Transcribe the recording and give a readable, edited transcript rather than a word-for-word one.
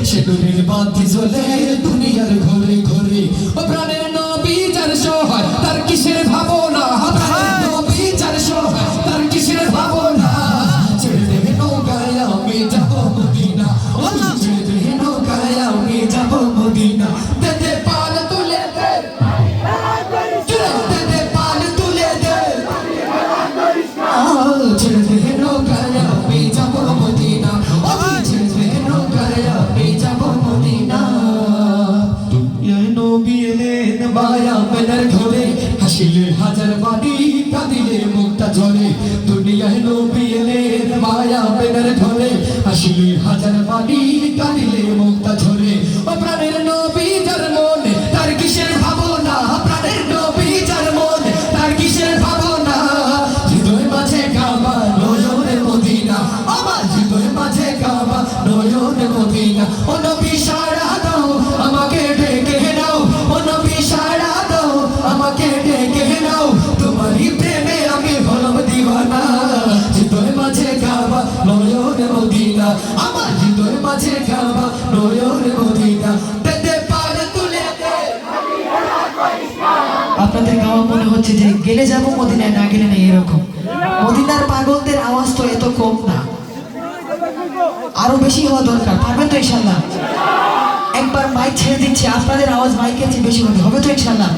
সেগুলির বাতি জ্বলে দুনিয়ার ঘরে ঘরে। ও প্রাণের নবী যার সহায় তার কিসের ভাবনা, প্রাণের নবী যার সহায় তার কিসের ভাবনা। ছেড়ে দে নৌকায় আমি যাব মদিনা, ও ছেড়ে দে নৌকায় আমি যাব মদিনা। দে দে পাল তুলে দে, দে দে পাল তুলে দে, ছেড়ে দে নৌকায় আমি যাব মদিনা, ও ছেড়ে দে নৌকায় আমি যাব মদিনা। দুনিয়ায় নবী এলেন মায়া মেলার ঘরে, হাসিলে হাজার বাণী কাঁদিলে মুক্তা ঝরে। দুনিয়ায় নবী এলেন মায়া মেলার ঘরে, হাসিলে হাজার বাণী কাঁদিলে মুক্তা ঝরে। ও প্রাণের নবী যার মনে তার কিসের ভাবনা, প্রাণের নবী যার মনে তার কিসের ভাবনা। হৃদয় মাঝে কাবা নয়নে মদিনা, আমার হৃদয় মাঝে কাবা নয়নে মদিনা। ও নবী সারা দাও আমাকে ডেকে নাও, ও নবী সারা দাও আমাকে ডেকে নাও। তোমারই প্রেমে আমি হলাম দিওয়ানা, হৃদয় মাঝে কাবা নয়নে মদিনা, আমার হৃদয় মাঝে কাবা নয়নে মদিনা। দে দে পাল তুলে দে। আপনাদের গাওয়া মনে হচ্ছে যে গেলে যাব মদিনায়, না গেলে নেই এরকম। মদিনার পাগলদের আওয়াজ তো এত কম না, আরো বেশি হওয়া দরকার। পারবেন তো ইনশাল্লাহ? একবার মাইক ছেড়ে দিচ্ছি, আপনাদের আওয়াজ মাইকের চেয়ে বেশি হবে তো ইনশাল্লাহ?